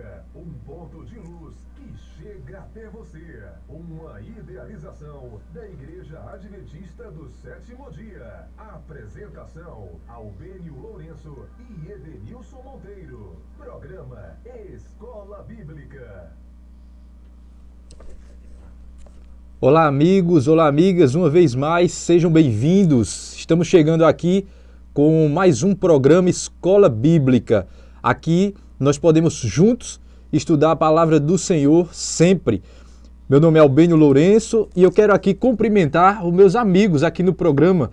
Bíblica, um ponto de luz que chega até você. Uma idealização da Igreja Adventista do Sétimo Dia. Apresentação: Albênio Lourenço e Edenilson Monteiro. Programa Escola Bíblica. Olá amigos, olá amigas, uma vez mais, sejam bem-vindos. Estamos chegando aqui com mais um programa Escola Bíblica. Aqui nós podemos juntos estudar a palavra do Senhor sempre. Meu nome é Albênio Lourenço e eu quero aqui cumprimentar os meus amigos aqui no programa.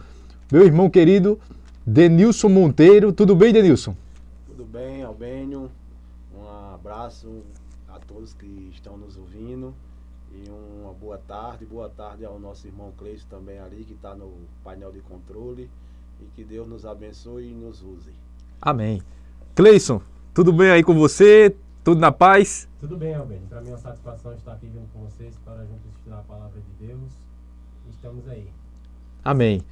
Meu irmão querido, Edenilson Monteiro. Tudo bem, Edenilson? Tudo bem, Albênio. Um abraço a todos que estão nos ouvindo. E uma boa tarde ao nosso irmão Cleison também ali, que está no painel de controle. E que Deus nos abençoe e nos use. Amém. Cleison, tudo bem aí com você? Tudo na paz? Tudo bem, Albênio. Para mim é uma satisfação estar aqui junto com vocês para juntos estudar a palavra de Deus. Estamos aí. Amém.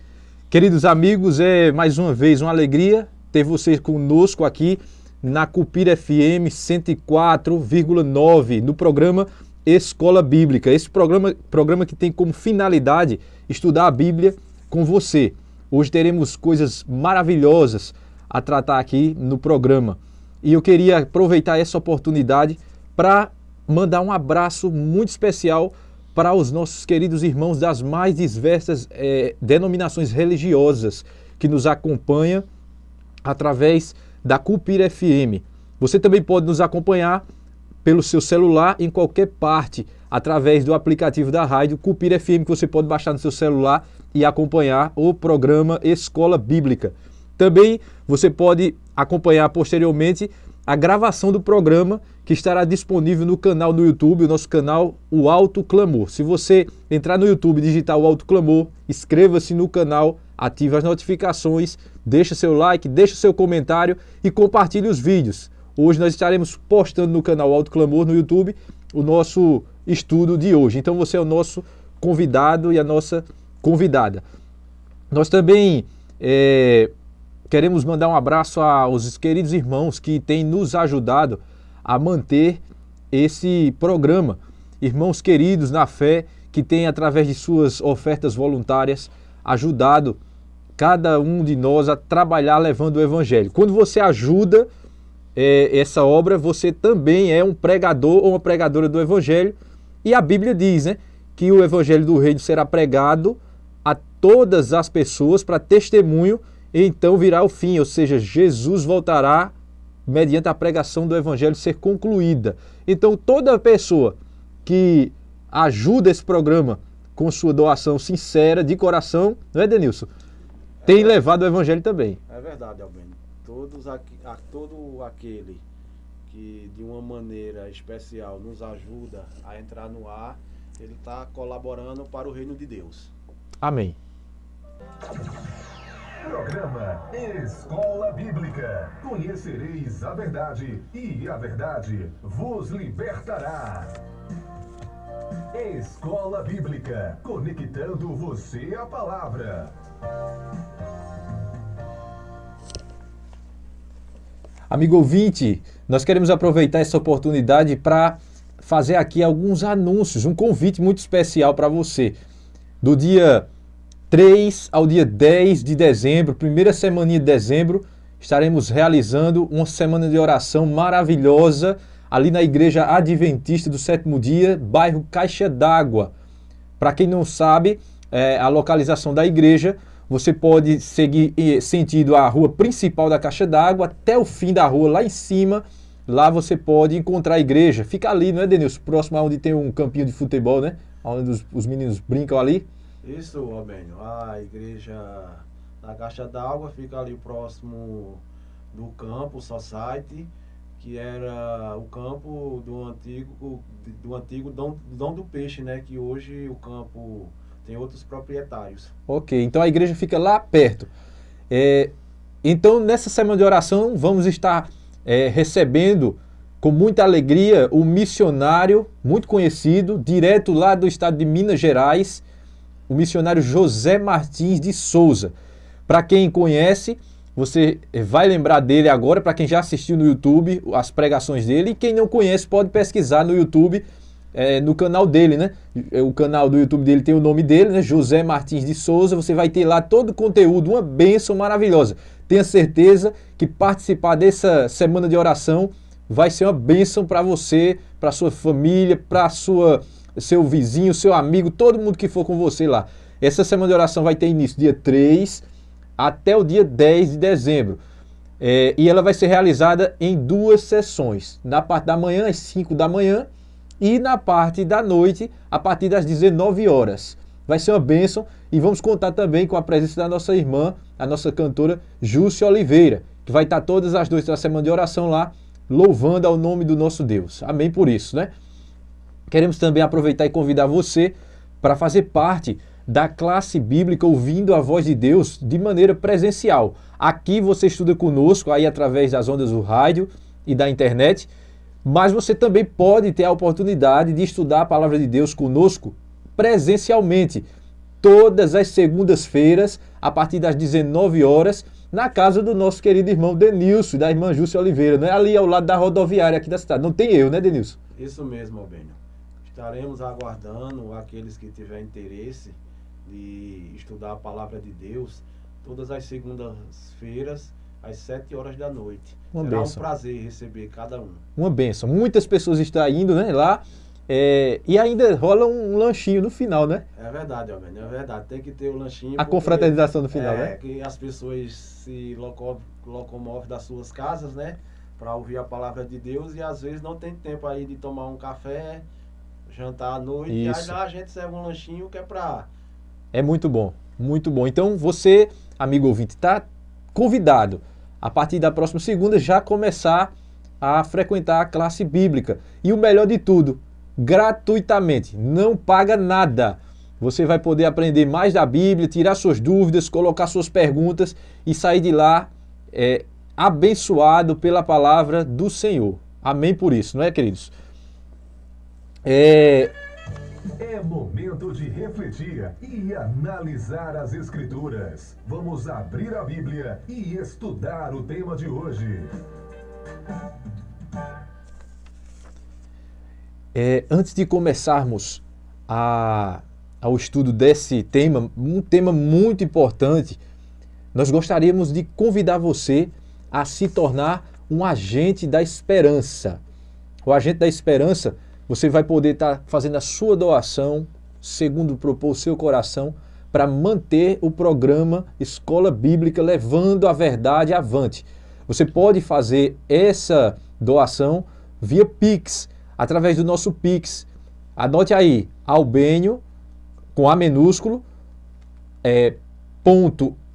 Queridos amigos, é mais uma vez uma alegria ter vocês conosco aqui na Cupira FM 104,9 no programa Escola Bíblica. Esse programa que tem como finalidade estudar a Bíblia com você. Hoje teremos coisas maravilhosas a tratar aqui no programa. E eu queria aproveitar essa oportunidade para mandar um abraço muito especial para os nossos queridos irmãos das mais diversas denominações religiosas que nos acompanham através da Cupira FM. Você também pode nos acompanhar pelo seu celular em qualquer parte, através do aplicativo da rádio Cupira FM, que você pode baixar no seu celular e acompanhar o programa Escola Bíblica. Também você pode acompanhar posteriormente a gravação do programa, que estará disponível no canal do YouTube, o nosso canal O Alto Clamor. Se você entrar no YouTube e digitar O Alto Clamor, inscreva-se no canal, ative as notificações, deixa seu like, deixa seu comentário e compartilhe os vídeos. Hoje nós estaremos postando no canal Alto Clamor no YouTube o nosso estudo de hoje. Então você é o nosso convidado e a nossa convidada. Nós também queremos mandar um abraço aos queridos irmãos que têm nos ajudado a manter esse programa. Irmãos queridos na fé que têm, através de suas ofertas voluntárias, ajudado cada um de nós a trabalhar levando o Evangelho. Quando você ajuda essa obra, você também é um pregador ou uma pregadora do Evangelho. E a Bíblia diz, que o Evangelho do Reino será pregado a todas as pessoas para testemunho, e então virá o fim, ou seja, Jesus voltará mediante a pregação do Evangelho ser concluída. Então toda pessoa que ajuda esse programa com sua doação sincera, de coração, não é, Edenilson? Tem levado o Evangelho também. É verdade, Albênio. Todo aquele que de uma maneira especial nos ajuda a entrar no ar, ele está colaborando para o reino de Deus. Amém. Programa Escola Bíblica. Conhecereis a verdade e a verdade vos libertará. Escola Bíblica, conectando você à palavra. Amigo ouvinte, nós queremos aproveitar essa oportunidade para fazer aqui alguns anúncios, um convite muito especial para você. Do dia 3 ao dia 10 de dezembro, primeira semaninha de dezembro, estaremos realizando uma semana de oração maravilhosa ali na Igreja Adventista do Sétimo Dia, bairro Caixa d'Água. Para quem não sabe, a localização da igreja, você pode seguir sentido a rua principal da Caixa d'Água até o fim da rua, lá em cima. Lá você pode encontrar a igreja. Fica ali, não é, Denilson? Próximo a onde tem um campinho de futebol, né? Onde os meninos brincam ali. Isso, Albênio. A igreja da Caixa d'Água fica ali próximo do campo Society, que era o campo do antigo Dom do Peixe, né? Que hoje o campo tem outros proprietários. Ok, então a igreja fica lá perto. Então, nessa semana de oração, vamos estar recebendo com muita alegria o missionário muito conhecido, direto lá do estado de Minas Gerais, o missionário José Martins de Souza. Para quem conhece, você vai lembrar dele agora, para quem já assistiu no YouTube, as pregações dele, e quem não conhece pode pesquisar no YouTube, no canal dele, né? O canal do YouTube dele tem o nome dele, né? José Martins de Souza. Você vai ter lá todo o conteúdo, uma bênção maravilhosa. Tenha certeza que participar dessa semana de oração vai ser uma bênção para você, para sua família, para seu vizinho, seu amigo, todo mundo que for com você lá. Essa semana de oração vai ter início dia 3 até o dia 10 de dezembro. E ela vai ser realizada em 2 sessões. Na parte da manhã, às 5 da manhã, e na parte da noite, a partir das 19 horas. Vai ser uma bênção e vamos contar também com a presença da nossa irmã, a nossa cantora Júcia Oliveira, que vai estar todas as noites da semana de oração lá, louvando ao nome do nosso Deus. Amém por isso, né? Queremos também aproveitar e convidar você para fazer parte da classe bíblica ouvindo a voz de Deus de maneira presencial. Aqui você estuda conosco, aí através das ondas do rádio e da internet, mas você também pode ter a oportunidade de estudar a palavra de Deus conosco presencialmente, todas as segundas-feiras, a partir das 19 horas, na casa do nosso querido irmão Denilson, da irmã Júcia Oliveira, né? Ali ao lado da rodoviária aqui da cidade. Não tem erro, né, Denilson? Isso mesmo, Albênio. Estaremos aguardando aqueles que tiverem interesse de estudar a palavra de Deus todas as segundas-feiras, às 7 horas da noite. Será um prazer receber cada um. Uma bênção. Muitas pessoas estão indo, né, lá, e ainda rola um lanchinho no final, né? É verdade, Albênio, é verdade. Tem que ter o lanchinho. A confraternização no final, né? Que as pessoas se locomovem das suas casas, né, para ouvir a palavra de Deus e às vezes não tem tempo aí de tomar um café, jantar à noite. Isso. E aí lá a gente serve um lanchinho que é para... É muito bom, muito bom. Então você, amigo ouvinte, está convidado a partir da próxima segunda já começar a frequentar a classe bíblica. E o melhor de tudo, gratuitamente, não paga nada. Você vai poder aprender mais da Bíblia, tirar suas dúvidas, colocar suas perguntas e sair de lá abençoado pela palavra do Senhor. Amém por isso, não é, queridos? É momento de refletir e analisar as Escrituras. Vamos abrir a Bíblia e estudar o tema de hoje. Antes de começarmos ao estudo desse tema, um tema muito importante, nós gostaríamos de convidar você a se tornar um agente da esperança. O agente da esperança, você vai poder estar fazendo a sua doação, segundo propôs o seu coração, para manter o programa Escola Bíblica levando a verdade avante. Você pode fazer essa doação via Pix, através do nosso Pix. Anote aí, Albênio, com A minúsculo,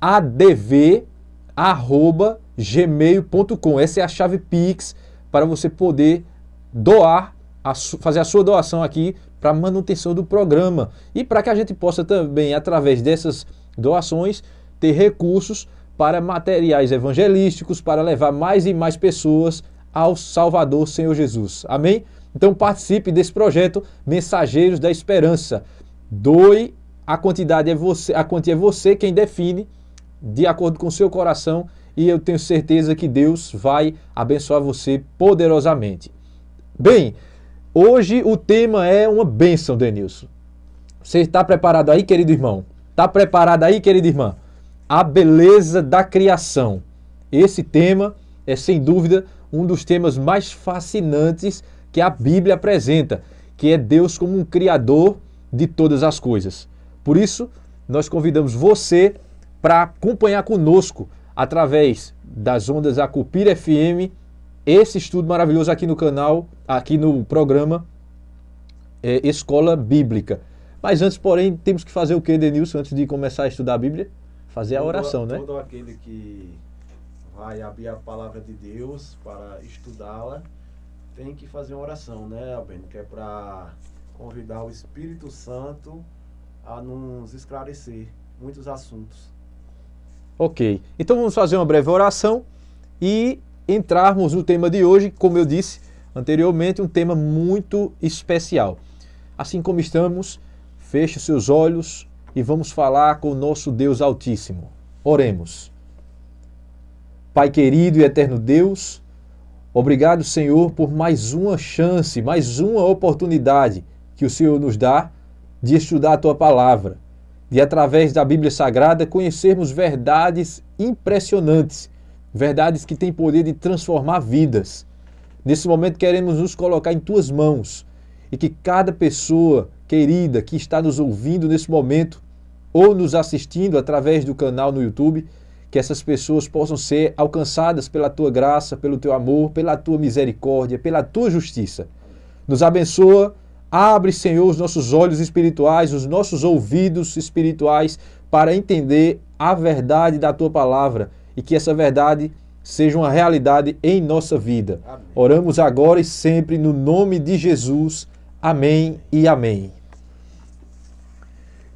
.adv@gmail.com. Essa é a chave Pix para você poder doar, fazer a sua doação aqui para a manutenção do programa e para que a gente possa também, através dessas doações, ter recursos para materiais evangelísticos, para levar mais e mais pessoas ao Salvador Senhor Jesus. Amém? Então participe desse projeto Mensageiros da Esperança. Doe, a quantia é você quem define, de acordo com o seu coração, e eu tenho certeza que Deus vai abençoar você poderosamente. Bem, hoje o tema é uma bênção, Denilson. Você está preparado aí, querido irmão? Está preparada aí, querida irmã? A beleza da criação. Esse tema é, sem dúvida, um dos temas mais fascinantes que a Bíblia apresenta, que é Deus como um criador de todas as coisas. Por isso, nós convidamos você para acompanhar conosco, através das ondas Acupira FM, esse estudo maravilhoso aqui no canal, aqui no programa Escola Bíblica. Mas antes, porém, temos que fazer o que, Denilson, antes de começar a estudar a Bíblia? Fazer a oração, né? Todo aquele que vai abrir a palavra de Deus para estudá-la, tem que fazer uma oração, né, Albênio? Que é para convidar o Espírito Santo a nos esclarecer muitos assuntos. Ok, então vamos fazer uma breve oração e entrarmos no tema de hoje, como eu disse anteriormente, um tema muito especial. Assim como estamos, feche seus olhos e vamos falar com o nosso Deus Altíssimo. Oremos. Pai querido e eterno Deus, obrigado, Senhor, por mais uma chance, mais uma oportunidade que o Senhor nos dá de estudar a Tua Palavra, de, através da Bíblia Sagrada, conhecermos verdades impressionantes, verdades que têm poder de transformar vidas. Nesse momento queremos nos colocar em Tuas mãos e que cada pessoa querida que está nos ouvindo nesse momento ou nos assistindo através do canal no YouTube, que essas pessoas possam ser alcançadas pela Tua graça, pelo Teu amor, pela Tua misericórdia, pela Tua justiça. Nos abençoa, abre, Senhor, os nossos olhos espirituais, os nossos ouvidos espirituais para entender a verdade da Tua Palavra e que essa verdade seja uma realidade em nossa vida. Amém. Oramos agora e sempre no nome de Jesus. Amém e amém.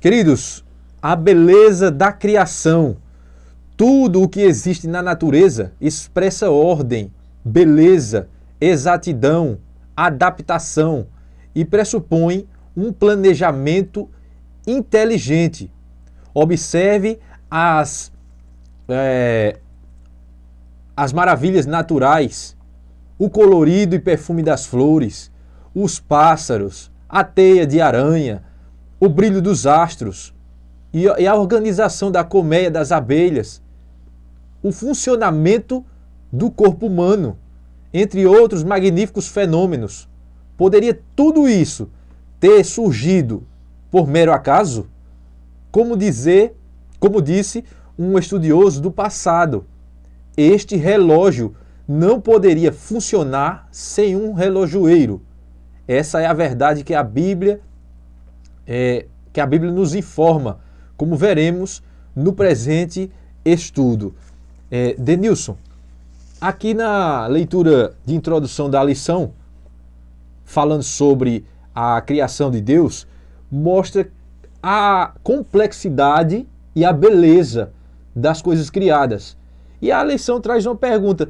Queridos, a beleza da criação, tudo o que existe na natureza expressa ordem, beleza, exatidão, adaptação e pressupõe um planejamento inteligente. Observe as maravilhas naturais, o colorido e perfume das flores, os pássaros, a teia de aranha, o brilho dos astros e a organização da colmeia das abelhas, o funcionamento do corpo humano, entre outros magníficos fenômenos. Poderia tudo isso ter surgido por mero acaso? Como disse um estudioso do passado, este relógio não poderia funcionar sem um relojoeiro. Essa é a verdade que a Bíblia nos informa, como veremos no presente estudo. Denilson, aqui na leitura de introdução da lição, falando sobre a criação de Deus, mostra a complexidade e a beleza das coisas criadas. E a lição traz uma pergunta: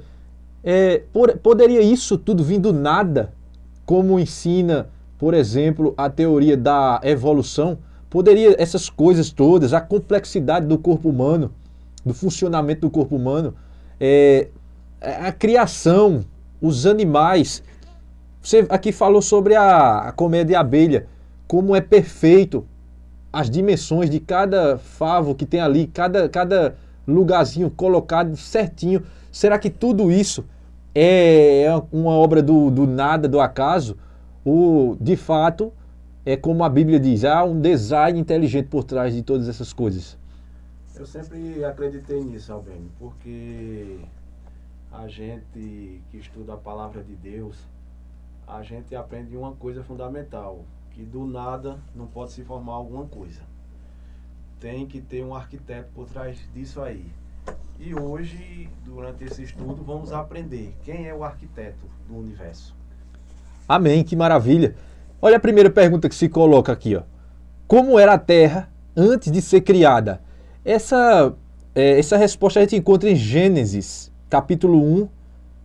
poderia isso tudo vir do nada, como ensina, por exemplo, a teoria da evolução? Poderia essas coisas todas, a complexidade do corpo humano, do funcionamento do corpo humano, a criação, os animais. Você aqui falou sobre a colmeia de abelha, como é perfeito as dimensões de cada favo que tem ali, cada lugarzinho colocado certinho. Será que tudo isso é uma obra do nada, do acaso? Ou, de fato, é como a Bíblia diz, há um design inteligente por trás de todas essas coisas? Eu sempre acreditei nisso, Albênio, porque a gente que estuda a palavra de Deus, a gente aprende uma coisa fundamental, que do nada não pode se formar alguma coisa. Tem que ter um arquiteto por trás disso aí. E hoje, durante esse estudo, vamos aprender quem é o arquiteto do universo. Amém, que maravilha. Olha a primeira pergunta que se coloca aqui, ó. Como era a Terra antes de ser criada? Essa resposta a gente encontra em Gênesis, capítulo 1,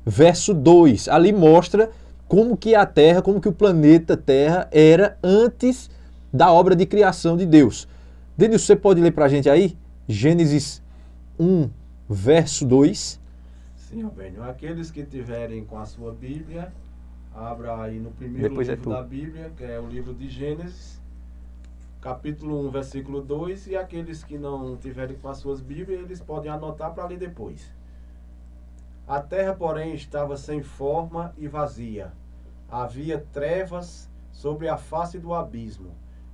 verso 2. Ali mostra como que a Terra, como que o planeta Terra era antes da obra de criação de Deus. Denilson, você pode ler para a gente aí? Gênesis 1, verso 2. Sim, Albênio. Aqueles que tiverem com a sua Bíblia, abra aí no primeiro livro da Bíblia, que é o livro de Gênesis, capítulo 1, versículo 2, e aqueles que não tiverem com as suas Bíblias, eles podem anotar para ler depois. A terra, porém, estava sem forma e vazia. Havia trevas sobre a face do abismo,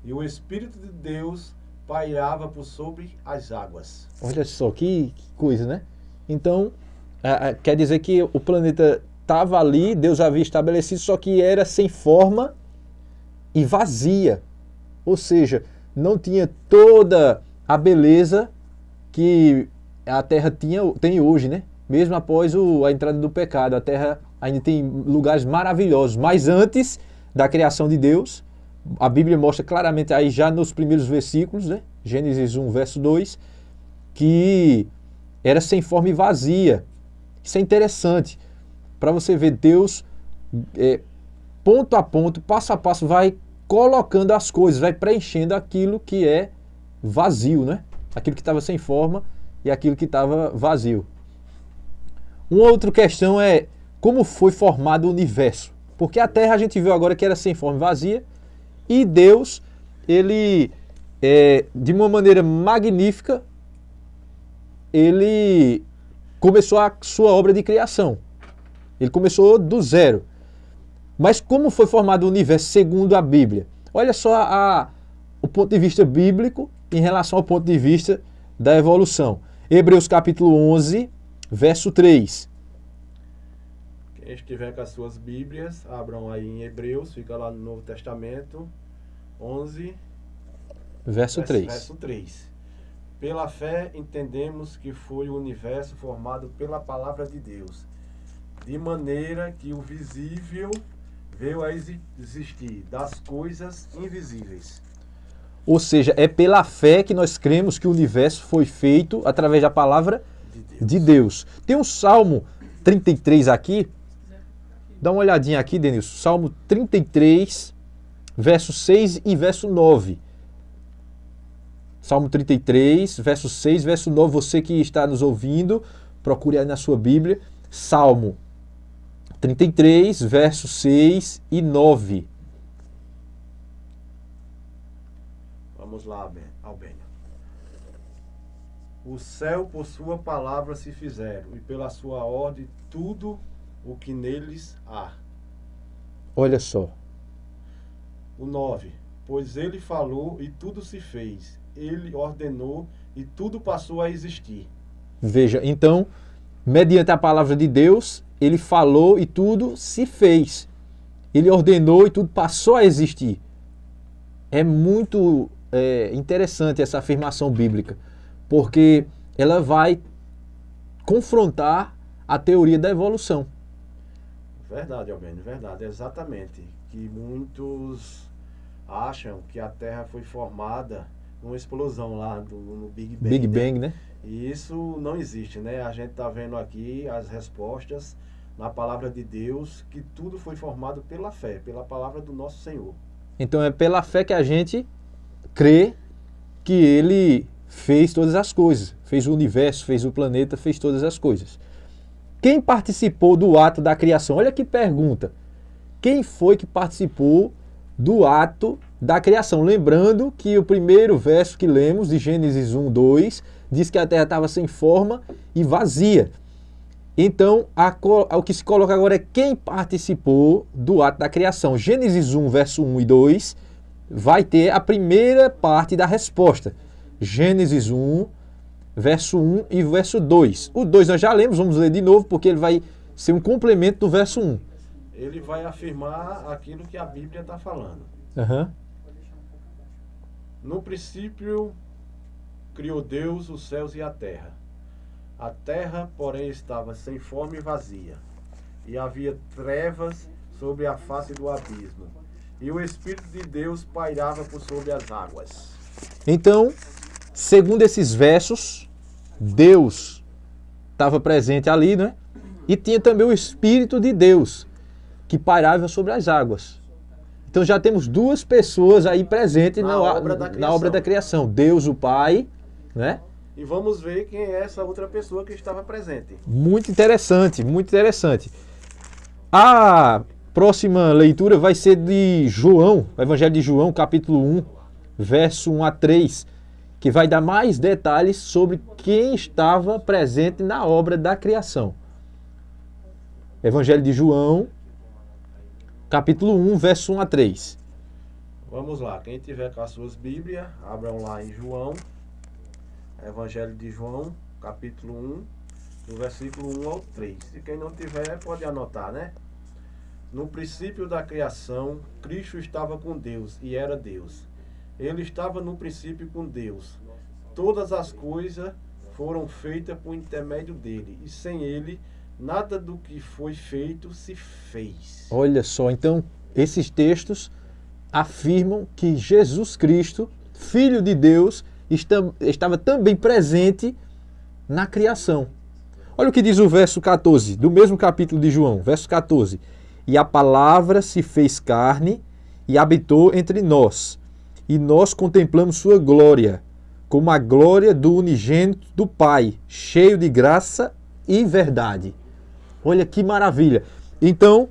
e o Espírito de Deus pairava por sobre as águas. Olha só, que coisa, né? Então, quer dizer que o planeta estava ali, Deus havia estabelecido, só que era sem forma e vazia. Ou seja, não tinha toda a beleza que a Terra tem hoje, né? Mesmo após a entrada do pecado, a Terra ainda tem lugares maravilhosos. Mas antes da criação de Deus, a Bíblia mostra claramente aí já nos primeiros versículos, né? Gênesis 1, verso 2, que era sem forma e vazia. Isso é interessante. Para você ver, Deus, ponto a ponto, passo a passo, vai colocando as coisas, vai preenchendo aquilo que é vazio, né? Aquilo que estava sem forma e aquilo que estava vazio. Uma outra questão é como foi formado o universo. Porque a Terra a gente viu agora que era sem forma e vazia, e Deus, ele, de uma maneira magnífica, ele começou a sua obra de criação. Ele começou do zero. Mas como foi formado o universo segundo a Bíblia? Olha só o ponto de vista bíblico em relação ao ponto de vista da evolução. Hebreus capítulo 11, verso 3. Quem estiver com as suas Bíblias, abram aí em Hebreus, fica lá no Novo Testamento, 11, verso 3. Verso 3. Pela fé entendemos que foi o universo formado pela palavra de Deus, de maneira que o visível veio a existir das coisas invisíveis. Ou seja, é pela fé que nós cremos que o universo foi feito através da palavra de Deus. Tem um Salmo 33 aqui. Dá uma olhadinha aqui, Denilson. Salmo 33, verso 6 e verso 9. Salmo 33, verso 6, verso 9. Você que está nos ouvindo, procure aí na sua Bíblia. Salmo 33, verso 6 e 9. Vamos lá, Albênio. O céu por sua palavra se fizeram, e pela sua ordem tudo o que neles há. Olha só. O 9. Pois ele falou e tudo se fez. Ele ordenou e tudo passou a existir. Veja, então, mediante a palavra de Deus, ele falou e tudo se fez. Ele ordenou e tudo passou a existir. É muito interessante essa afirmação bíblica, porque ela vai confrontar a teoria da evolução. Verdade, Albênio, verdade, exatamente. Que muitos acham que a Terra foi formada numa explosão lá no Big Bang. Big Bang, né? E isso não existe, né? A gente está vendo aqui as respostas na palavra de Deus, que tudo foi formado pela fé, pela palavra do nosso Senhor. Então é pela fé que a gente crê que ele fez todas as coisas. Fez o universo, fez o planeta, fez todas as coisas. Quem participou do ato da criação? Olha que pergunta. Quem foi que participou do ato da criação? Lembrando que o primeiro verso que lemos, de Gênesis 1, 2, diz que a terra estava sem forma e vazia. Então, o que se coloca agora é quem participou do ato da criação. Gênesis 1, verso 1 e 2, vai ter a primeira parte da resposta. Gênesis 1, verso 1 e verso 2. O 2 nós já lemos, vamos ler de novo, porque ele vai ser um complemento do verso 1. Ele vai afirmar aquilo que a Bíblia está falando. Uhum. No princípio, criou Deus os céus e a terra. A terra, porém, estava sem forma e vazia, e havia trevas sobre a face do abismo, e o Espírito de Deus pairava por sobre as águas. Então, segundo esses versos, Deus estava presente ali, né? E tinha também o Espírito de Deus, que pairava sobre as águas. Então já temos duas pessoas aí presentes na obra da criação. Deus, o Pai, né? E vamos ver quem é essa outra pessoa que estava presente. Muito interessante, muito interessante. A próxima leitura vai ser de João, o Evangelho de João, capítulo 1, verso 1 a 3, que vai dar mais detalhes sobre quem estava presente na obra da criação. Evangelho de João, capítulo 1, verso 1 a 3. Vamos lá, quem tiver com as suas Bíblias, abram lá em João, Evangelho de João, capítulo 1, do versículo 1 ao 3. E quem não tiver, pode anotar, né? No princípio da criação, Cristo estava com Deus e era Deus. Ele estava no princípio com Deus. Todas as coisas foram feitas por intermédio dele, e sem ele, nada do que foi feito se fez. Olha só, então, esses textos afirmam que Jesus Cristo, Filho de Deus, estava também presente na criação. Olha o que diz o verso 14, do mesmo capítulo de João, verso 14. E a palavra se fez carne e habitou entre nós, e nós contemplamos sua glória, como a glória do unigênito do Pai, cheio de graça e verdade. Olha que maravilha. Então,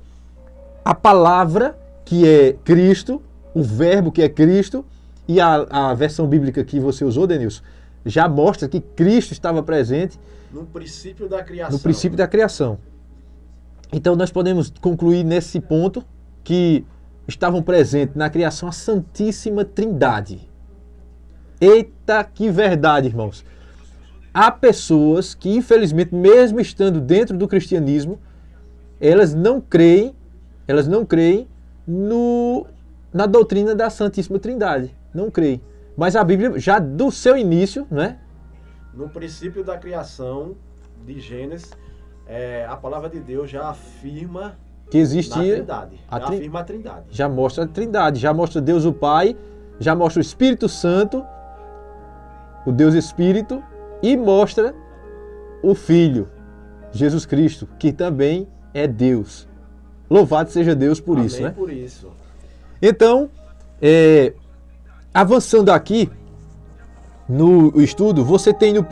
a palavra que é Cristo, o verbo que é Cristo, e a versão bíblica que você usou, Denilson, já mostra que Cristo estava presente No princípio da criação. no princípio da criação. Então nós podemos concluir nesse ponto que estavam presentes na criação a Santíssima Trindade. Eita, que verdade, irmãos! Há pessoas que, infelizmente, mesmo estando dentro do cristianismo, elas não creem na doutrina da Santíssima Trindade. Não creem. Mas a Bíblia, já do seu início, né? No princípio da criação de Gênesis, a palavra de Deus já afirma Que existia na Trindade. Já afirma a Trindade. Já mostra a Trindade, já mostra Deus o Pai, já mostra o Espírito Santo, o Deus Espírito, e mostra o Filho, Jesus Cristo, que também é Deus. Louvado seja Deus por Amém, isso, né? por isso. Então, avançando aqui no estudo, você tem no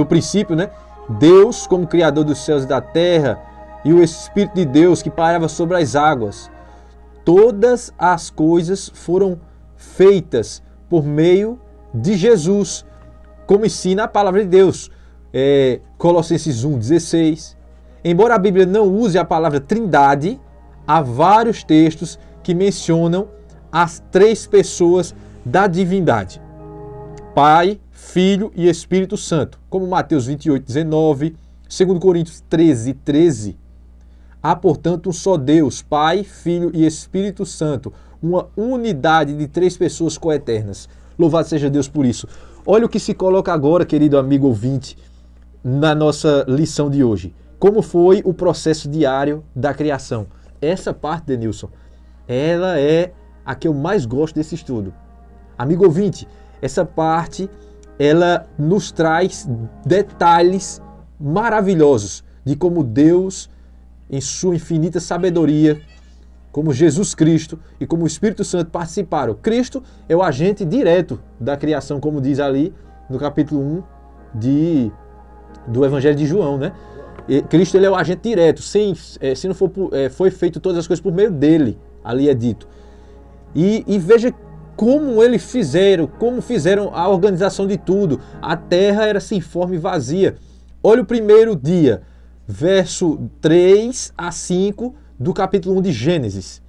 princípio, né? Deus como Criador dos céus e da terra, e o Espírito de Deus que pairava sobre as águas. Todas as coisas foram feitas por meio de Jesus, como ensina a palavra de Deus. Colossenses 1,16. Embora a Bíblia não use a palavra Trindade, há vários textos que mencionam as três pessoas da divindade: Pai, Filho e Espírito Santo, como Mateus 28,19, 2 Coríntios 13,13. Há, portanto, um só Deus, Pai, Filho e Espírito Santo, uma unidade de três pessoas coeternas. Louvado seja Deus por isso. Olha o que se coloca agora, querido amigo ouvinte, na nossa lição de hoje. Como foi o processo diário da criação? Essa parte, Denilson, ela é a que eu mais gosto desse estudo. Amigo ouvinte, essa parte, ela nos traz detalhes maravilhosos de como Deus, em sua infinita sabedoria, como Jesus Cristo e como o Espírito Santo participaram. Cristo é o agente direto da criação, como diz ali no capítulo 1 do Evangelho de João, né? Cristo, ele é o agente direto, se não for foi feito todas as coisas por meio dele, ali é dito. E veja como fizeram a organização de tudo. A terra era sem forma e vazia. Olha o primeiro dia, verso 3 a 5 do capítulo 1 de Gênesis.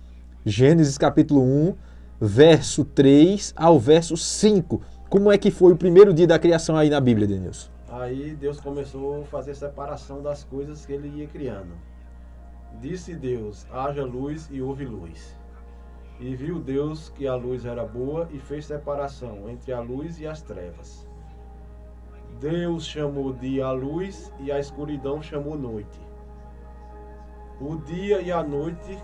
Gênesis capítulo 1, verso 3 ao verso 5. Como é que foi o primeiro dia da criação aí na Bíblia, Denilson? Aí Deus começou a fazer separação das coisas que ele ia criando. Disse Deus, haja luz e houve luz. E viu Deus que a luz era boa e fez separação entre a luz e as trevas. Deus chamou dia a luz e a escuridão chamou noite. O dia e a noite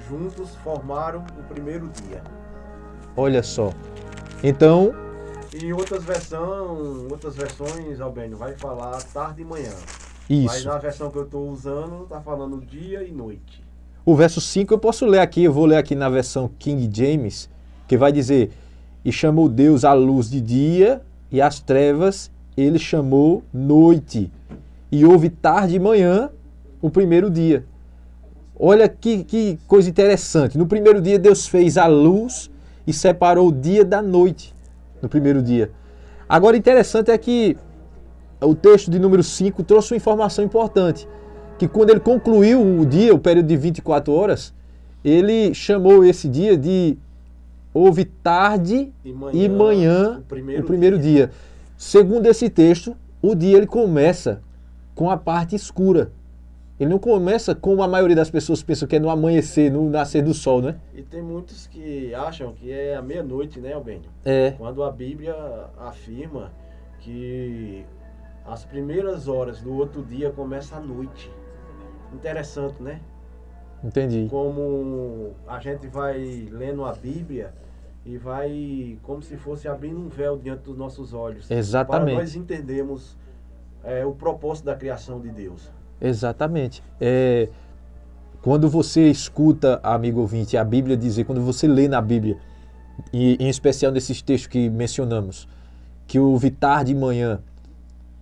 juntos formaram o primeiro dia. Olha só. Então, em outras versões, Albênio, vai falar tarde e manhã. isso. Mas na versão que eu estou usando, está falando dia e noite. O verso 5 eu posso ler aqui, eu vou ler aqui na versão King James, que vai dizer: e chamou Deus a luz de dia, e as trevas ele chamou noite. E houve tarde e manhã, o primeiro dia. Olha que coisa interessante. No primeiro dia Deus fez a luz e separou o dia da noite, no primeiro dia. Agora, interessante é que o texto de número 5 trouxe uma informação importante, que quando ele concluiu o dia, o período de 24 horas, ele chamou esse dia de houve tarde e manhã, o primeiro dia. Segundo esse texto, o dia ele começa com a parte escura. Ele não começa como a maioria das pessoas pensam, que é no amanhecer, no nascer do sol, né? E tem muitos que acham que é a meia-noite, né, Albênio? É. Quando a Bíblia afirma que as primeiras horas do outro dia começa à noite. Interessante, né? Entendi. Como a gente vai lendo a Bíblia e vai como se fosse abrindo um véu diante dos nossos olhos. Exatamente. Para nós entendermos o propósito da criação de Deus. Exatamente. Quando você escuta, amigo ouvinte, a Bíblia dizer, quando você lê na Bíblia, e em especial nesses textos que mencionamos, que houve tarde e manhã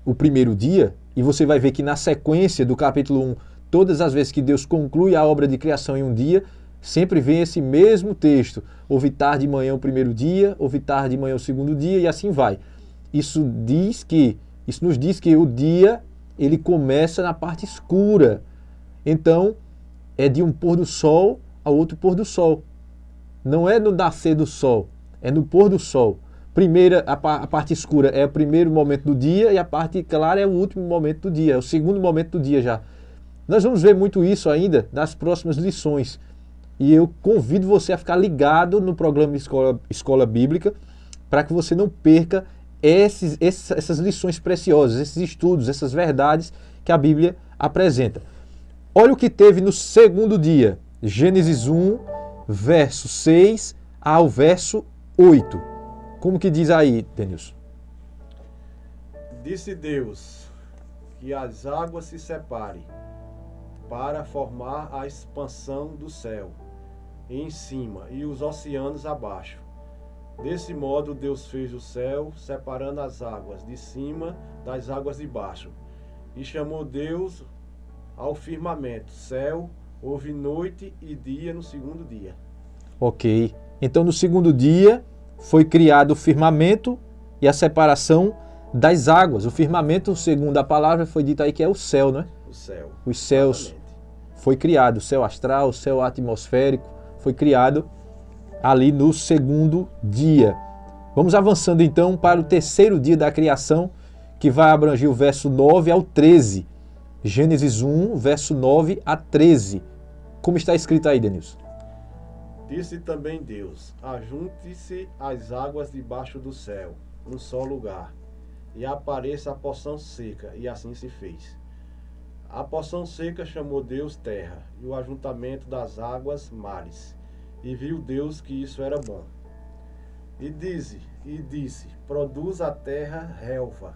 o primeiro dia, e você vai ver que na sequência do capítulo 1, todas as vezes que Deus conclui a obra de criação em um dia, sempre vem esse mesmo texto. Houve tarde e manhã o primeiro dia, houve tarde e manhã o segundo dia, e assim vai. Isso nos diz que o dia ele começa na parte escura. Então, é de um pôr do sol ao outro pôr do sol. Não é no nascer do sol, é no pôr do sol. A parte escura é o primeiro momento do dia e a parte clara é o último momento do dia, é o segundo momento do dia já. Nós vamos ver muito isso ainda nas próximas lições. E eu convido você a ficar ligado no programa Escola Bíblica para que você não perca essas lições preciosas, esses estudos, essas verdades que a Bíblia apresenta. Olha o que teve no segundo dia. Gênesis 1, verso 6 ao verso 8. Como que diz aí, Denilson? Disse Deus que as águas se separem para formar a expansão do céu em cima e os oceanos abaixo. Desse modo Deus fez o céu, separando as águas de cima das águas de baixo. E chamou Deus ao firmamento céu. Houve noite e dia no segundo dia. Ok. Então no segundo dia foi criado o firmamento e a separação das águas. O firmamento, segundo a palavra, foi dito aí que é o céu, não é? O céu. Os céus. Exatamente. Foi criado, o céu astral, o céu atmosférico, foi criado ali no segundo dia. Vamos avançando então para o terceiro dia da criação, que vai abranger o verso 9 ao 13. Gênesis 1, verso 9 a 13. Como está escrito aí, Denilson? Disse também Deus: ajunte-se as águas debaixo do céu, num só lugar, e apareça a porção seca, e assim se fez. A porção seca chamou Deus terra, e o ajuntamento das águas mares. E viu Deus que isso era bom. E disse: produz a terra relva,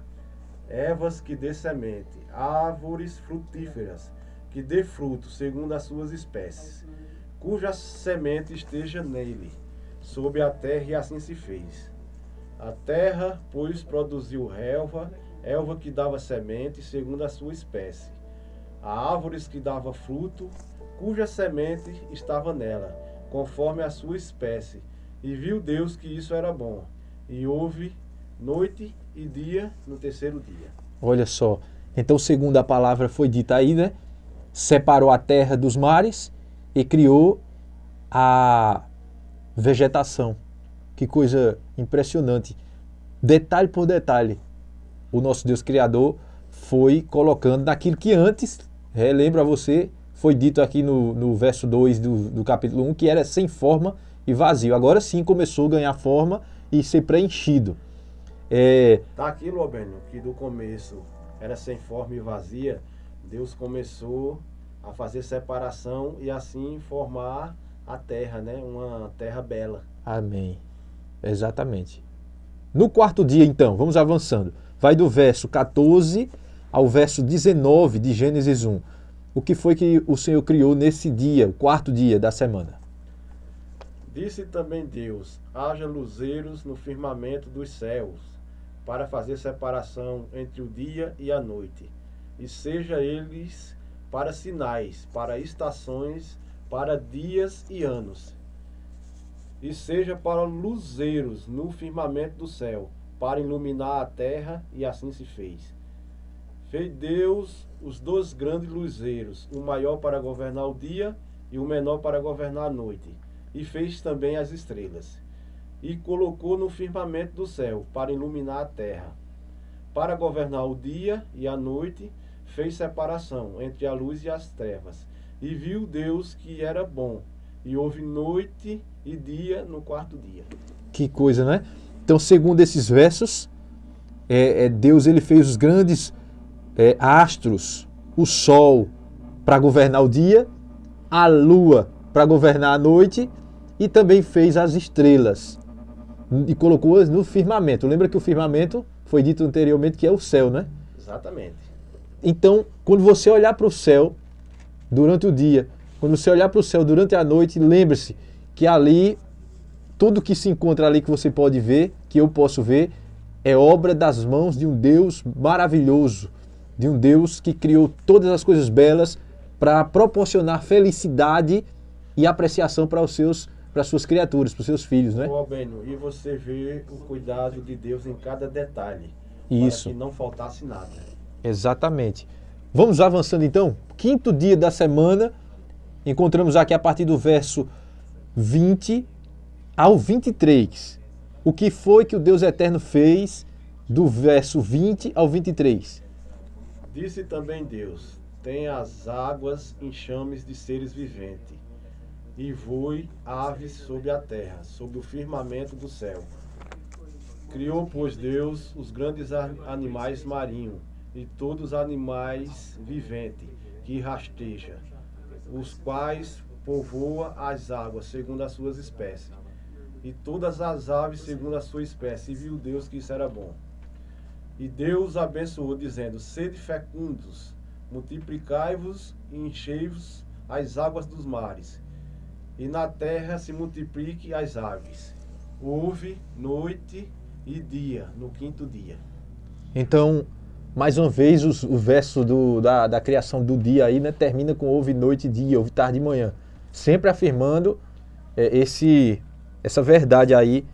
ervas que dê semente, árvores frutíferas, que dê fruto segundo as suas espécies, cuja semente esteja nele, sobre a terra, e assim se fez. A terra, pois, produziu relva que dava semente, segundo a sua espécie. Há árvores que dava fruto, cuja semente estava nela, conforme a sua espécie. E viu Deus que isso era bom. E houve noite e dia no terceiro dia. Olha só. Então, segundo a palavra foi dita aí, né? Separou a terra dos mares e criou a vegetação. Que coisa impressionante. Detalhe por detalhe, o nosso Deus Criador foi colocando naquilo que antes, relembro a você, foi dito aqui no verso 2 do capítulo 1, que era sem forma e vazio. Agora sim começou a ganhar forma e ser preenchido. Tá aqui, Lobênio, que do começo era sem forma e vazia. Deus começou a fazer separação e assim formar a terra, né? Uma terra bela. Amém. Exatamente. No quarto dia, então, vamos avançando. Vai do verso 14 ao verso 19 de Gênesis 1. O que foi que o Senhor criou nesse dia, o quarto dia da semana? Disse também Deus: haja luzeiros no firmamento dos céus, para fazer separação entre o dia e a noite, e seja eles para sinais, para estações, para dias e anos. E seja para luzeiros no firmamento do céu, para iluminar a terra, e assim se fez. Fez Deus os dois grandes luzeiros, o maior para governar o dia e o menor para governar a noite. E fez também as estrelas. E colocou no firmamento do céu, para iluminar a terra. Para governar o dia e a noite, fez separação entre a luz e as trevas. E viu Deus que era bom. E houve noite e dia no quarto dia. Que coisa, né? Então, segundo esses versos, Deus ele fez os grandes astros, o sol para governar o dia, a lua para governar a noite, e também fez as estrelas e colocou-as no firmamento. Lembra que o firmamento foi dito anteriormente que é o céu, né? Exatamente. Então, quando você olhar para o céu durante o dia, quando você olhar para o céu durante a noite, lembre-se que ali, tudo que se encontra ali que você pode ver, que eu posso ver, é obra das mãos de um Deus maravilhoso, de um Deus que criou todas as coisas belas para proporcionar felicidade e apreciação para as suas criaturas, para os seus filhos, né? Ô Albênio, e você vê o cuidado de Deus em cada detalhe. Isso. Para que não faltasse nada. Exatamente. Vamos avançando então. Quinto dia da semana. Encontramos aqui a partir do verso 20 ao 23. O que foi que o Deus Eterno fez do verso 20 ao 23? Disse também Deus: tem as águas enxames de seres viventes, e voe aves sobre a terra, sobre o firmamento do céu. Criou, pois, Deus os grandes animais marinhos e todos os animais viventes que rasteja, os quais povoa as águas segundo as suas espécies, e todas as aves segundo a sua espécie. E viu Deus que isso era bom. E Deus abençoou, dizendo: sede fecundos, multiplicai-vos e enchei-vos as águas dos mares, e na terra se multiplique as aves. Houve noite e dia no quinto dia. Então, mais uma vez, o verso da criação do dia aí, né, termina com houve noite e dia, houve tarde e manhã. Sempre afirmando essa verdade aí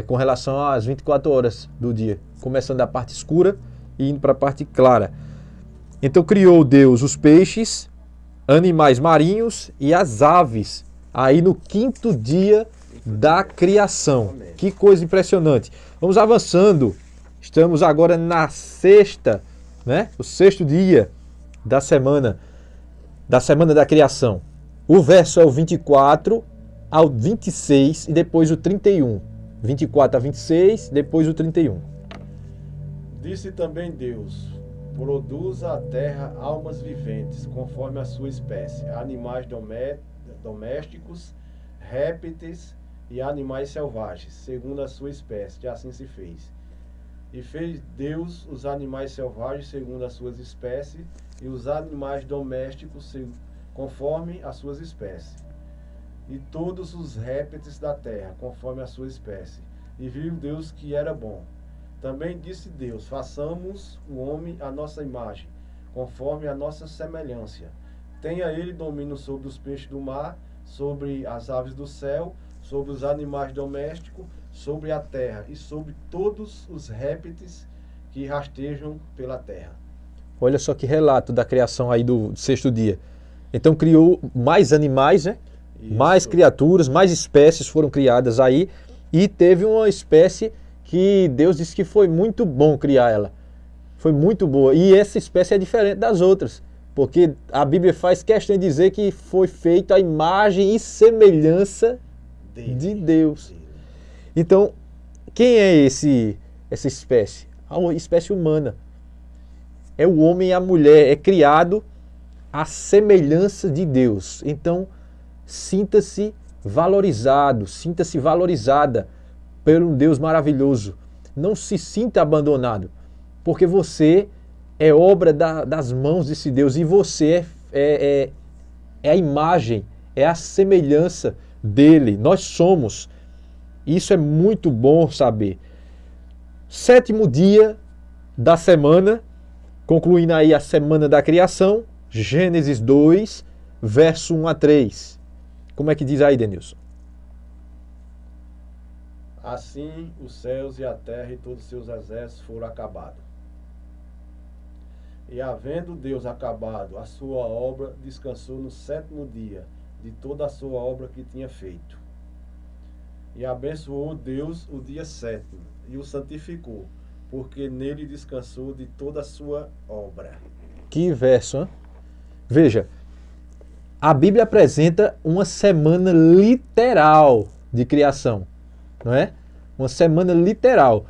com relação às 24 horas do dia. Começando da parte escura e indo para a parte clara. Então criou Deus os peixes, animais marinhos e as aves, aí no quinto dia da criação. Que coisa impressionante. Vamos avançando. Estamos agora na sexta, né? O sexto dia da semana da criação. O verso é o 24 ao 26 e depois o 31. 24 a 26, depois o 31. Disse também Deus: produza a terra almas viventes, conforme a sua espécie, animais domésticos, répteis e animais selvagens, segundo a sua espécie. E assim se fez. E fez Deus os animais selvagens segundo as suas espécies, e os animais domésticos conforme as suas espécies, e todos os répteis da terra conforme a sua espécie. E viu Deus que era bom. Também disse Deus: façamos o homem à nossa imagem, conforme a nossa semelhança. Tenha ele domínio sobre os peixes do mar, sobre as aves do céu, sobre os animais domésticos, sobre a terra e sobre todos os répteis que rastejam pela terra. Olha só que relato da criação aí do sexto dia. Então criou mais animais, né? Isso. Mais criaturas, mais espécies foram criadas aí, e teve uma espécie que Deus disse que foi muito bom criar ela. Foi muito boa. E essa espécie é diferente das outras, porque a Bíblia faz questão de dizer que foi feita a imagem e semelhança de Deus. Então, quem é essa espécie? A espécie humana. É o homem e a mulher, é criado à semelhança de Deus. Então, sinta-se valorizado, sinta-se valorizada por um Deus maravilhoso. Não se sinta abandonado, porque você é obra das mãos desse Deus, e você é a imagem, é a semelhança dele. Nós somos. Isso é muito bom saber. Sétimo dia da semana, concluindo aí a semana da criação, Gênesis 2, verso 1 a 3. Como é que diz aí, Denilson? Assim os céus e a terra e todos os seus exércitos foram acabados. E havendo Deus acabado a sua obra, descansou no sétimo dia de toda a sua obra que tinha feito. E abençoou Deus o dia sétimo e o santificou, porque nele descansou de toda a sua obra. Que verso, hein? Veja, a Bíblia apresenta uma semana literal de criação, não é? Uma semana literal.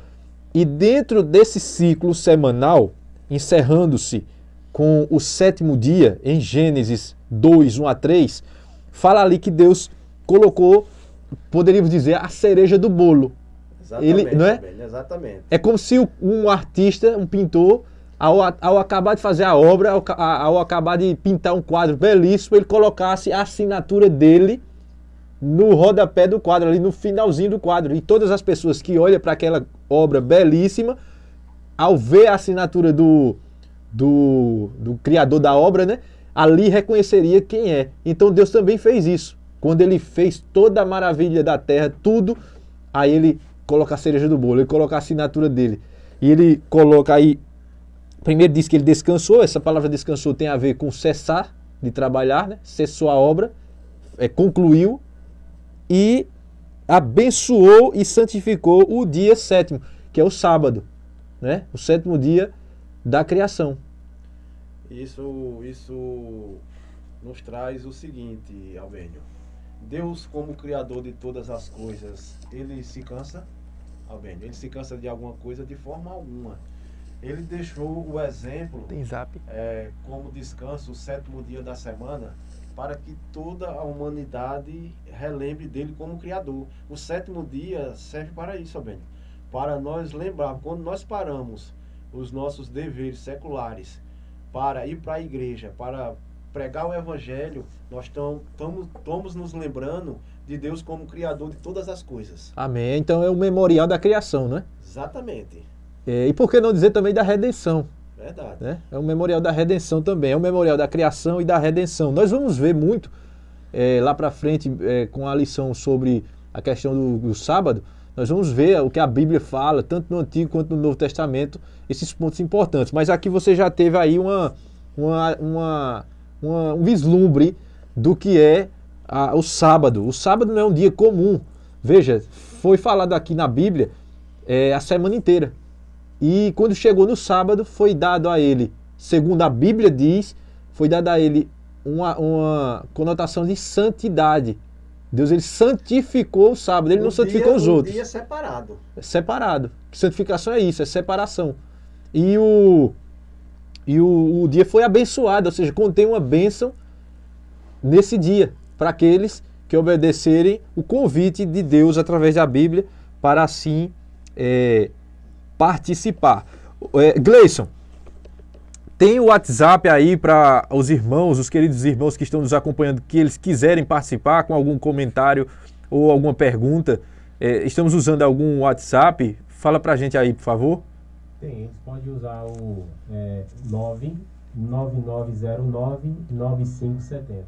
E dentro desse ciclo semanal, encerrando-se com o sétimo dia, em Gênesis 2, 1 a 3, fala ali que Deus colocou, poderíamos dizer, a cereja do bolo. Exatamente, Ele, não é? Exatamente. É como se um artista, um pintor, ao acabar de fazer a obra, ao acabar de pintar um quadro belíssimo, ele colocasse a assinatura dele no rodapé do quadro, ali no finalzinho do quadro. E todas as pessoas que olham para aquela obra belíssima, ao ver a assinatura do do Criador da obra, né? Ali reconheceria quem é. Então Deus também fez isso. Quando ele fez toda a maravilha da terra, tudo, aí ele coloca a cereja do bolo, ele coloca a assinatura dele. E ele coloca aí, primeiro diz que ele descansou, essa palavra descansou tem a ver com cessar de trabalhar, né? Cessou a obra, concluiu, e abençoou e santificou o dia sétimo, que é o sábado, né? O sétimo dia da criação. Isso nos traz o seguinte, Albênio. Deus, como Criador de todas as coisas, ele se cansa, Albênio? Ele se cansa de alguma coisa de forma alguma. Ele deixou o exemplo como descanso, o sétimo dia da semana, para que toda a humanidade relembre dele como Criador. O sétimo dia serve para isso, Albênio. Para nós lembrar, quando nós paramos os nossos deveres seculares para ir para a igreja, para pregar o Evangelho, nós estamos nos lembrando de Deus como Criador de todas as coisas. Amém. Então é o memorial da criação, né? Exatamente. E por que não dizer também da redenção? Verdade. Né? É o memorial da redenção também, é o memorial da criação e da redenção. Nós vamos ver muito lá para frente com a lição sobre a questão do sábado, nós vamos ver o que a Bíblia fala, tanto no Antigo quanto no Novo Testamento, esses pontos importantes. Mas aqui você já teve aí um vislumbre do que é o sábado. O sábado não é um dia comum. Veja, foi falado aqui na Bíblia a semana inteira. E quando chegou no sábado, foi dado a ele, segundo a Bíblia diz, foi dado a ele uma conotação de santidade. Deus, ele santificou o sábado, ele não santificou os outros. Um dia separado. Separado. Santificação é isso, é separação. E o dia foi abençoado, ou seja, contém uma bênção nesse dia, para aqueles que obedecerem o convite de Deus através da Bíblia, para assim participar. Gleison, tem o WhatsApp aí para os irmãos, os queridos irmãos que estão nos acompanhando, que eles quiserem participar com algum comentário ou alguma pergunta. Estamos usando algum WhatsApp? Fala para a gente aí, por favor. Tem, eles podem usar o 99909-9570.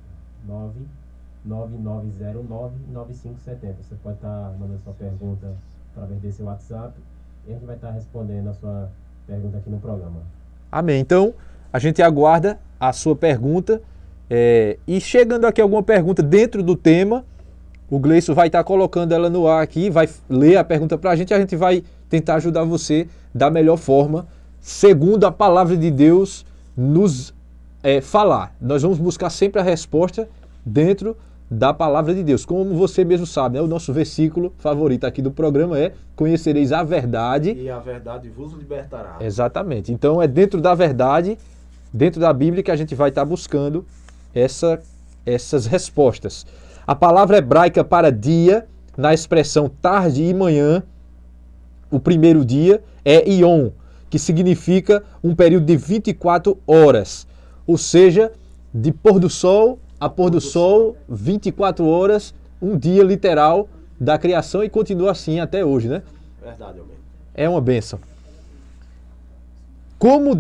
99909-9570. Você pode estar mandando sua pergunta através desse WhatsApp e a gente vai estar respondendo a sua pergunta aqui no programa. Amém. Então, a gente aguarda a sua pergunta. E chegando aqui alguma pergunta dentro do tema, o Gleison vai estar colocando ela no ar aqui, vai ler a pergunta para a gente vai tentar ajudar você da melhor forma, segundo a palavra de Deus nos falar. Nós vamos buscar sempre a resposta dentro da palavra de Deus. Como você mesmo sabe, né? O nosso versículo favorito aqui do programa é: conhecereis a verdade. E a verdade vos libertará. Exatamente. Então é dentro da verdade, dentro da Bíblia, que a gente vai estar buscando essas respostas. A palavra hebraica para dia, na expressão tarde e manhã, o primeiro dia, é Ion, que significa um período de 24 horas. Ou seja, de pôr do sol a pôr do sol, 24 horas, um dia literal da criação, e continua assim até hoje, né? Verdade, amém. É uma bênção. Como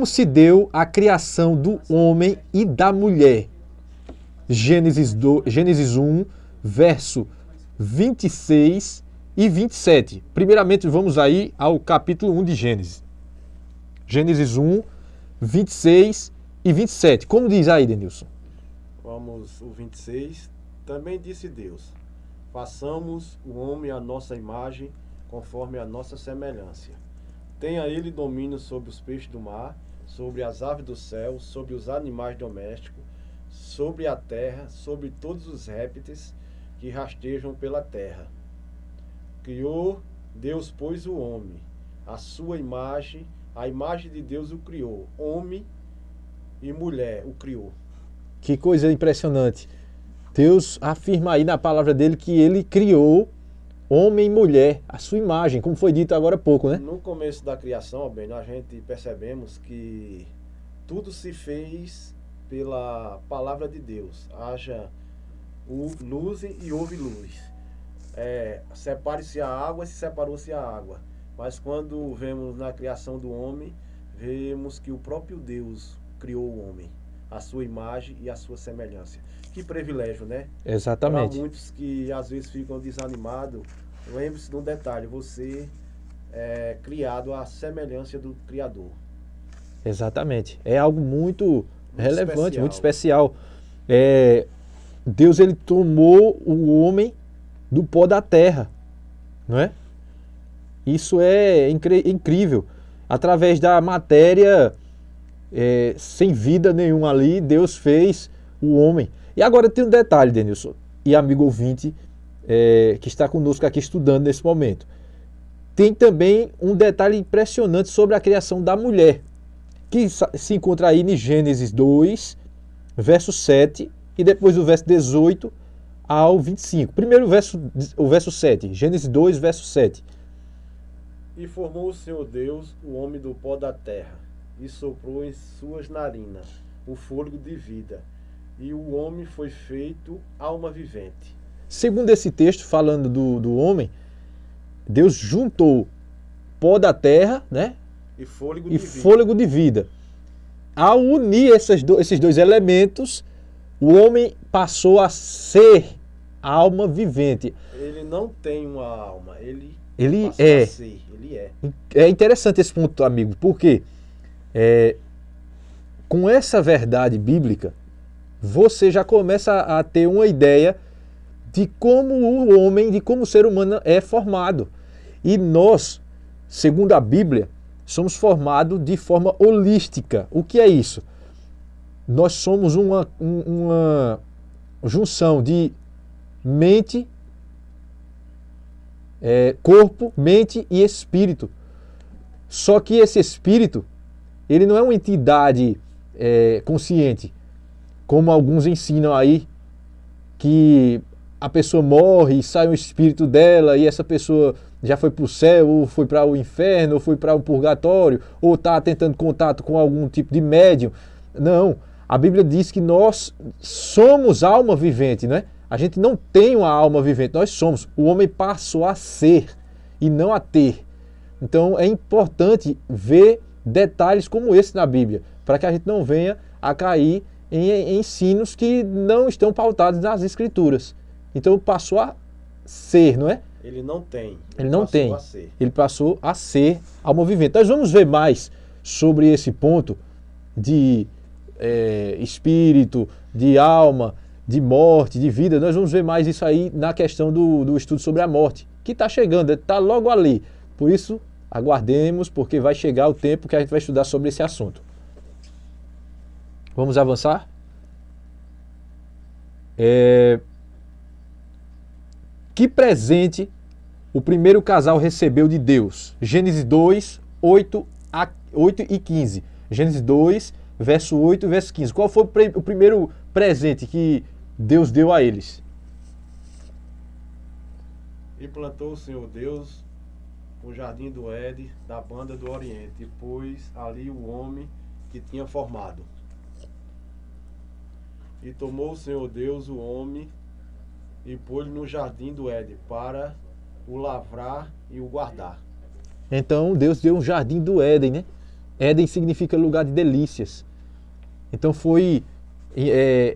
se deu a criação do homem e da mulher? Gênesis 1, verso 26 e 27. Primeiramente, vamos aí ao capítulo 1 de Gênesis. Gênesis 1, 26 e 27. Como diz aí, Denilson? Vamos, o 26. Também disse Deus: façamos o homem à nossa imagem, conforme a nossa semelhança. Tenha ele domínio sobre os peixes do mar, sobre as aves do céu, sobre os animais domésticos, sobre a terra, sobre todos os répteis que rastejam pela terra. Criou Deus, pois, o homem, a sua imagem, a imagem de Deus o criou, homem e mulher o criou. Que coisa impressionante. Deus afirma aí na palavra dele que ele criou homem e mulher, a sua imagem, como foi dito agora há pouco, né? No começo da criação, bem, a gente percebemos que tudo se fez pela palavra de Deus. Haja luz e houve luz. Separe-se a água, se separou-se a água. Mas quando vemos na criação do homem, vemos que o próprio Deus criou o homem, a sua imagem e a sua semelhança. Que privilégio, né? Exatamente. Para muitos que às vezes ficam desanimados, lembre-se de um detalhe: você é criado à semelhança do Criador. Exatamente. É algo muito relevante, especial. muito especial. Deus, ele tomou o homem do pó da terra, não é? Isso é incrível. Através da matéria, sem vida nenhuma ali, Deus fez o homem. E agora tem um detalhe, Denilson, e amigo ouvinte que está conosco aqui estudando nesse momento. Tem também um detalhe impressionante sobre a criação da mulher, que se encontra aí em Gênesis 2, verso 7, e depois do verso 18 ao 25. Primeiro o verso 7, Gênesis 2, verso 7. E formou o Senhor Deus o homem do pó da terra, e soprou em suas narinas o fôlego de vida, e o homem foi feito alma vivente. Segundo esse texto, falando do homem, Deus juntou pó da terra, né? E fôlego E de vida. fôlego de vida. Ao unir esses dois elementos, o homem passou a ser alma vivente. Ele não tem uma alma, ele passou é. a ser, ele é. É interessante esse ponto, amigo, porque com essa verdade bíblica, você já começa a ter uma ideia de como o homem, de como o ser humano é formado. E nós, segundo a Bíblia, somos formados de forma holística. O que é isso? Nós somos uma junção de mente, corpo, mente e espírito. Só que esse espírito, ele não é uma entidade consciente, como alguns ensinam aí, que a pessoa morre e sai o espírito dela e essa pessoa já foi para o céu, ou foi para o inferno, ou foi para o purgatório, ou está tentando contato com algum tipo de médium. Não, a Bíblia diz que nós somos alma vivente, né? A gente não tem uma alma vivente, nós somos. O homem passou a ser e não a ter. Então é importante ver detalhes como esse na Bíblia, para que a gente não venha a cair em ensinos que não estão pautados nas Escrituras. Então passou a ser, não é? Ele não tem. Ele não tem. A ser. Ele passou a ser alma vivente. Nós vamos ver mais sobre esse ponto de espírito, de alma, de morte, de vida. Nós vamos ver mais isso aí na questão do estudo sobre a morte, que está chegando, está logo ali. Por isso, aguardemos, porque vai chegar o tempo que a gente vai estudar sobre esse assunto. Vamos avançar? Que presente o primeiro casal recebeu de Deus? Gênesis 2, 8 e 15. Gênesis 2, verso 8 e verso 15. Qual foi o primeiro presente que Deus deu a eles? E plantou o Senhor Deus o jardim do Éden da banda do Oriente, e pôs ali o homem que tinha formado. E tomou o Senhor Deus o homem e pôs-lhe no jardim do Éden para o lavrar e o guardar. Então Deus deu um jardim do Éden, né? Éden significa lugar de delícias. Então foi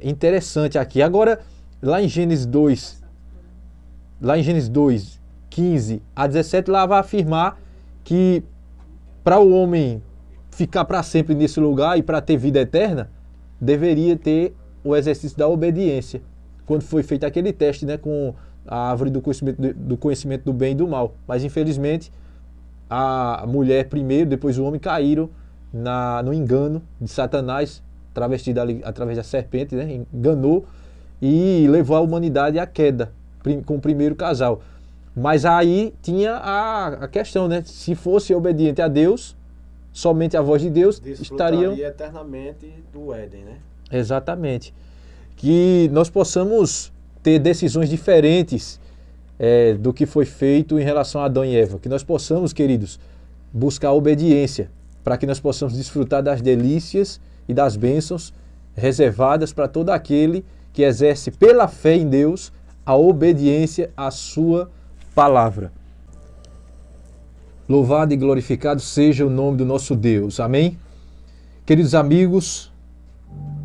interessante aqui. Agora, lá em Gênesis 2, 15 a 17, lá vai afirmar que para o homem ficar para sempre nesse lugar e para ter vida eterna, deveria ter o exercício da obediência. Quando foi feito aquele teste, né, com a árvore do conhecimento do bem e do mal. Mas infelizmente a mulher primeiro, depois o homem caíram no engano de Satanás, travestido ali através da serpente, né, enganou e levou a humanidade à queda com o primeiro casal. Mas aí tinha a questão, né? Se fosse obediente a Deus, somente a voz de Deus, estariam eternamente do Éden, né? Exatamente. Que nós possamos ter decisões diferentes do que foi feito em relação a Adão e Eva. Que nós possamos, queridos, buscar a obediência, para que nós possamos desfrutar das delícias e das bênçãos reservadas para todo aquele que exerce pela fé em Deus a obediência à sua palavra. Louvado e glorificado seja o nome do nosso Deus. Amém? Queridos amigos,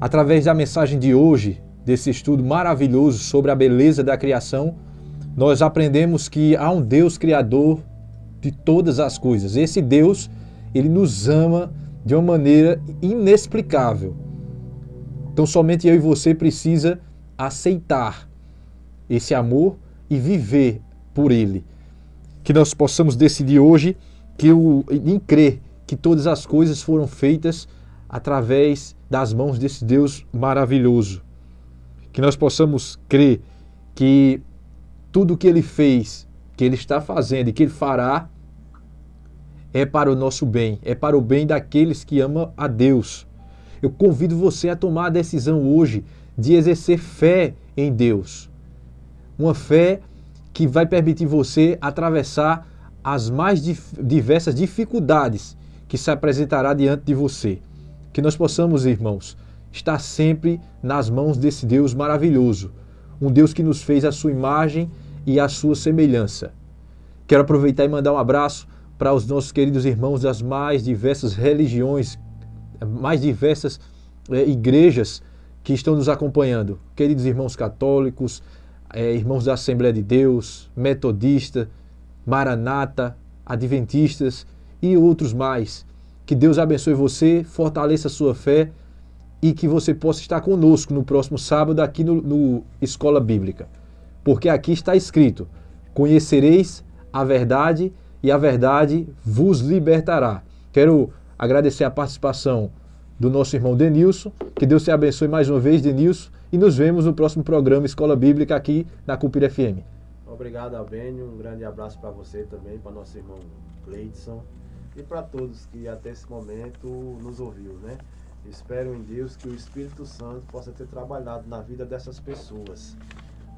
através da mensagem de hoje, desse estudo maravilhoso sobre a beleza da criação, nós aprendemos que há um Deus criador de todas as coisas. Esse Deus, ele nos ama de uma maneira inexplicável. Então somente eu e você precisa aceitar esse amor e viver por ele. Que nós possamos decidir hoje em crer que todas as coisas foram feitas através das mãos desse Deus maravilhoso. Que nós possamos crer que tudo que ele fez, que ele está fazendo e que ele fará é para o nosso bem, é para o bem daqueles que amam a Deus. Eu convido você a tomar a decisão hoje de exercer fé em Deus. Uma fé que vai permitir você atravessar as mais diversas dificuldades que se apresentará diante de você. Que nós possamos, irmãos, estar sempre nas mãos desse Deus maravilhoso, um Deus que nos fez a sua imagem e a sua semelhança. Quero aproveitar e mandar um abraço para os nossos queridos irmãos das mais diversas religiões, mais diversas igrejas que estão nos acompanhando. Queridos irmãos católicos, irmãos da Assembleia de Deus, metodista, maranata, adventistas e outros mais. Que Deus abençoe você, fortaleça a sua fé e que você possa estar conosco no próximo sábado aqui no Escola Bíblica. Porque aqui está escrito: conhecereis a verdade e a verdade vos libertará. Quero agradecer a participação do nosso irmão Denilson. Que Deus te abençoe mais uma vez, Denilson. E nos vemos no próximo programa Escola Bíblica aqui na Cupira FM. Obrigado, Albênio. Um grande abraço para você também, para nosso irmão Cleidson e para todos que até esse momento nos ouviu, né? Espero em Deus que o Espírito Santo possa ter trabalhado na vida dessas pessoas,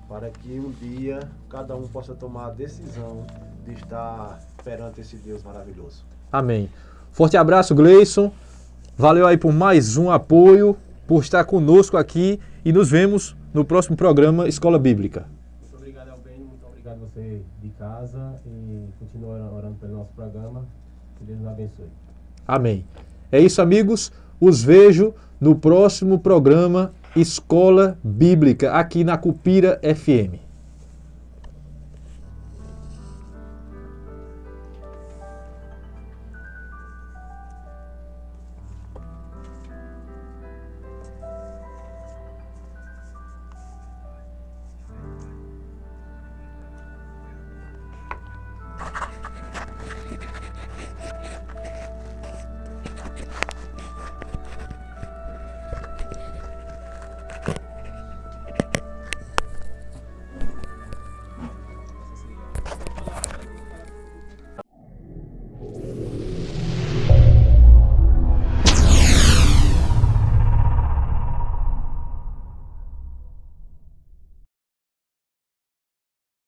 para que um dia cada um possa tomar a decisão de estar perante esse Deus maravilhoso. Amém. Forte abraço, Gleison. Valeu aí por mais um apoio, por estar conosco aqui e nos vemos no próximo programa Escola Bíblica. Muito obrigado, Albênio. Muito obrigado a você de casa e continua orando pelo nosso programa. Que Deus nos abençoe. Amém. É isso, amigos. Os vejo no próximo programa Escola Bíblica aqui na Cupira FM.